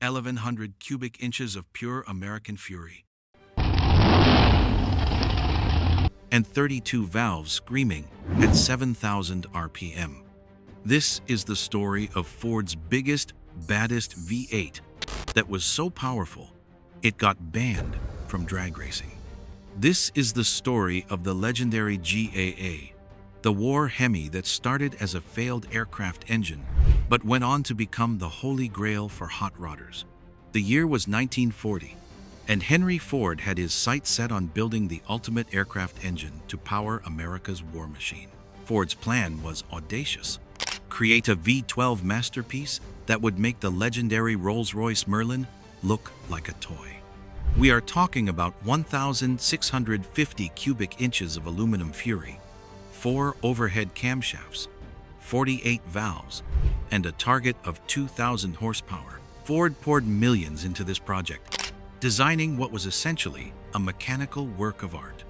1,100 cubic inches of pure American fury, and 32 valves screaming at 7,000 RPM. This is the story of Ford's biggest, baddest V8 that was so powerful, it got banned from drag racing. This is the story of the legendary GAA, the war Hemi that started as a failed aircraft engine, but went on to become the holy grail for hot rodders. The year was 1940, and Henry Ford had his sights set on building the ultimate aircraft engine to power America's war machine. Ford's plan was audacious: create a V12 masterpiece that would make the legendary Rolls-Royce Merlin look like a toy. We are talking about 1,650 cubic inches of aluminum fury, 4 overhead camshafts, 48 valves, and a target of 2,000 horsepower. Ford poured millions into this project, designing what was essentially a mechanical work of art.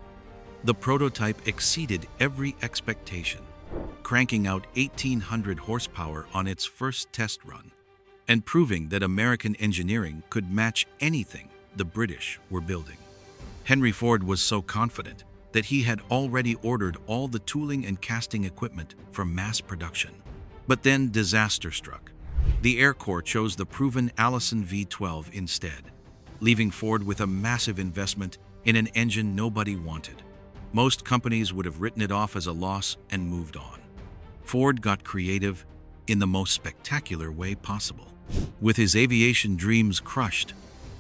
The prototype exceeded every expectation, cranking out 1,800 horsepower on its first test run, and proving that American engineering could match anything the British were building. Henry Ford was so confident that he had already ordered all the tooling and casting equipment for mass production. But then disaster struck. The Air Corps chose the proven Allison V12 instead, leaving Ford with a massive investment in an engine nobody wanted. Most companies would have written it off as a loss and moved on. Ford got creative in the most spectacular way possible. With his aviation dreams crushed,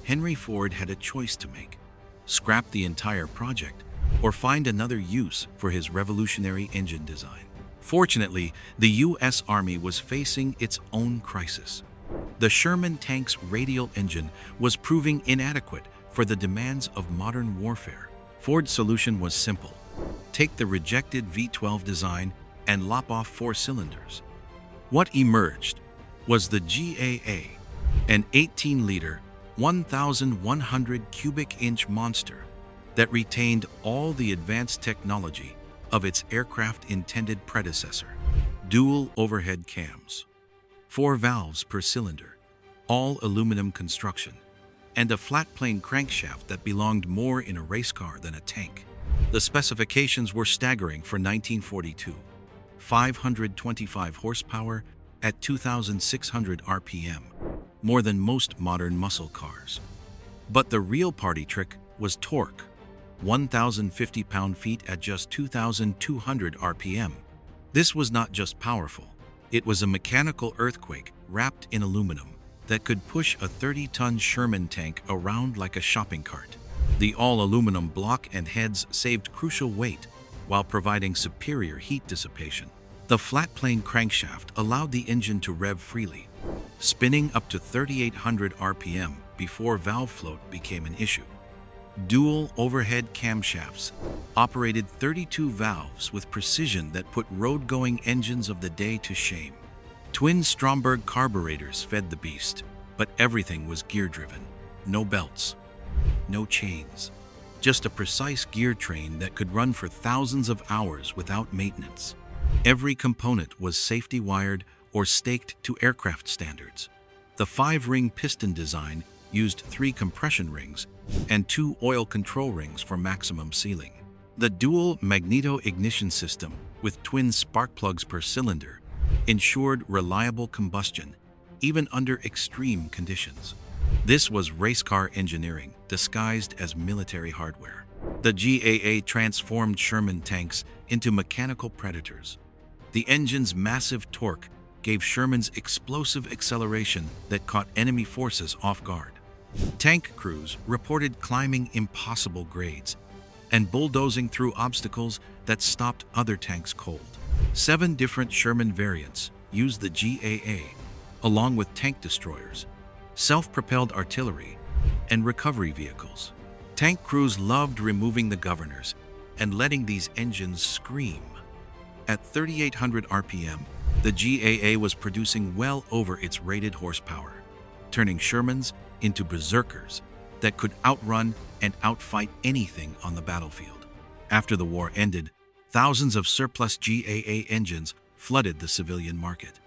Henry Ford had a choice to make: scrap the entire project or find another use for his revolutionary engine design. Fortunately, the U.S. Army was facing its own crisis. The Sherman tank's radial engine was proving inadequate for the demands of modern warfare. Ford's solution was simple: take the rejected V12 design and lop off 4 cylinders. What emerged was the GAA, an 18-liter, 1,100 cubic inch monster that retained all the advanced technology of its aircraft-intended predecessor: dual overhead cams, 4 valves per cylinder, all aluminum construction, and a flat-plane crankshaft that belonged more in a race car than a tank. The specifications were staggering for 1942: 525 horsepower at 2,600 RPM, more than most modern muscle cars. But the real party trick was torque: 1,050 pound-feet at just 2,200 RPM. This was not just powerful, it was a mechanical earthquake wrapped in aluminum that could push a 30-ton Sherman tank around like a shopping cart. The all-aluminum block and heads saved crucial weight while providing superior heat dissipation. The flat-plane crankshaft allowed the engine to rev freely, spinning up to 3,800 RPM before valve float became an issue. Dual overhead camshafts operated 32 valves with precision that put road-going engines of the day to shame. Twin Stromberg carburetors fed the beast, but everything was gear-driven. No belts, no chains, just a precise gear train that could run for thousands of hours without maintenance. Every component was safety wired or staked to aircraft standards. The 5-ring piston design used 3 compression rings and 2 oil control rings for maximum sealing. The dual magneto-ignition system with twin spark plugs per cylinder ensured reliable combustion, even under extreme conditions. This was race car engineering disguised as military hardware. The GAA transformed Sherman tanks into mechanical predators. The engine's massive torque gave Sherman's explosive acceleration that caught enemy forces off guard. Tank crews reported climbing impossible grades and bulldozing through obstacles that stopped other tanks cold. 7 different Sherman variants used the GAA, along with tank destroyers, self-propelled artillery, and recovery vehicles. Tank crews loved removing the governors and letting these engines scream. At 3,800 RPM, the GAA was producing well over its rated horsepower, turning Shermans into berserkers that could outrun and outfight anything on the battlefield. After the war ended, thousands of surplus GAA engines flooded the civilian market.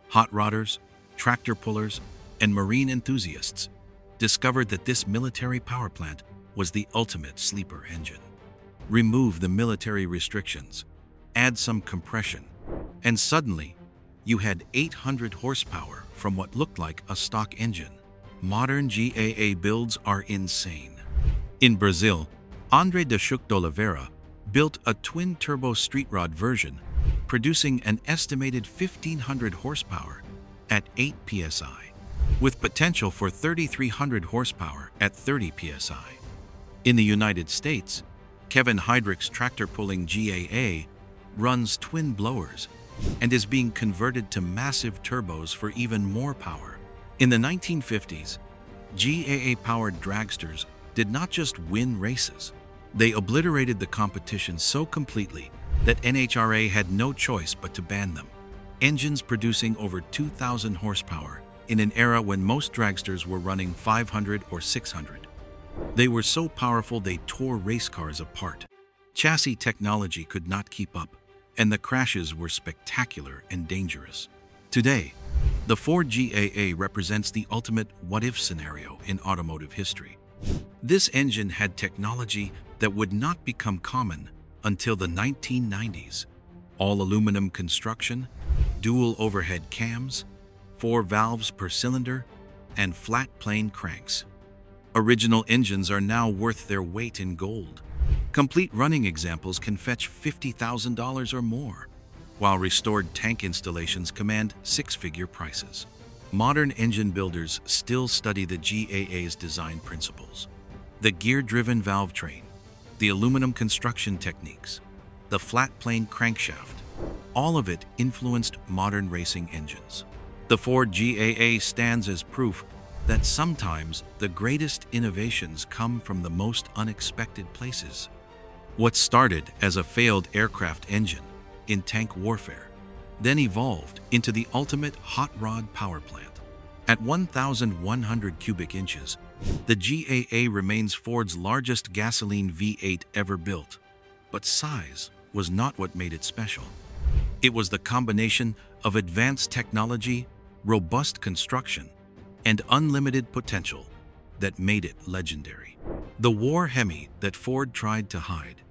Hot rodders, tractor pullers, and marine enthusiasts discovered that this military power plant was the ultimate sleeper engine. Remove the military restrictions, add some compression, and suddenly you had 800 horsepower from what looked like a stock engine. Modern GAA builds are insane. In Brazil, André de Chuc de Oliveira built a twin-turbo street rod version, producing an estimated 1,500 horsepower at 8 psi, with potential for 3,300 horsepower at 30 psi. In the United States, Kevin Heidrich's tractor-pulling GAA runs twin blowers and is being converted to massive turbos for even more power. In the 1950s, GAA-powered dragsters did not just win races. They obliterated the competition so completely that NHRA had no choice but to ban them. Engines producing over 2,000 horsepower in an era when most dragsters were running 500 or 600. They were so powerful they tore race cars apart. Chassis technology could not keep up, and the crashes were spectacular and dangerous. Today, the Ford GAA represents the ultimate what-if scenario in automotive history. This engine had technology that would not become common until the 1990s. All aluminum construction, dual overhead cams, 4 valves per cylinder, and flat plane cranks. Original engines are now worth their weight in gold. Complete running examples can fetch $50,000 or more, while restored tank installations command 6-figure prices. Modern engine builders still study the GAA's design principles. The gear-driven Valvetrain, the aluminum construction techniques, the flat plane crankshaft, all of it influenced modern racing engines. The Ford GAA stands as proof that sometimes the greatest innovations come from the most unexpected places. What started as a failed aircraft engine in tank warfare then evolved into the ultimate hot rod power plant. At 1,100 cubic inches, the GAA remains Ford's largest gasoline V8 ever built. But size was not what made it special. It was the combination of advanced technology, robust construction, and unlimited potential that made it legendary. The war Hemi that Ford tried to hide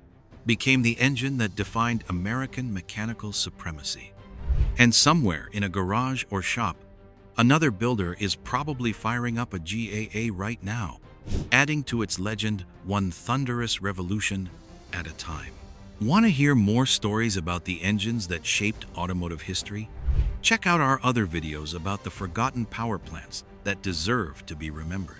became the engine that defined American mechanical supremacy. And somewhere in a garage or shop, another builder is probably firing up a GAA right now, adding to its legend one thunderous revolution at a time. Want to hear more stories about the engines that shaped automotive history? Check out our other videos about the forgotten power plants that deserve to be remembered.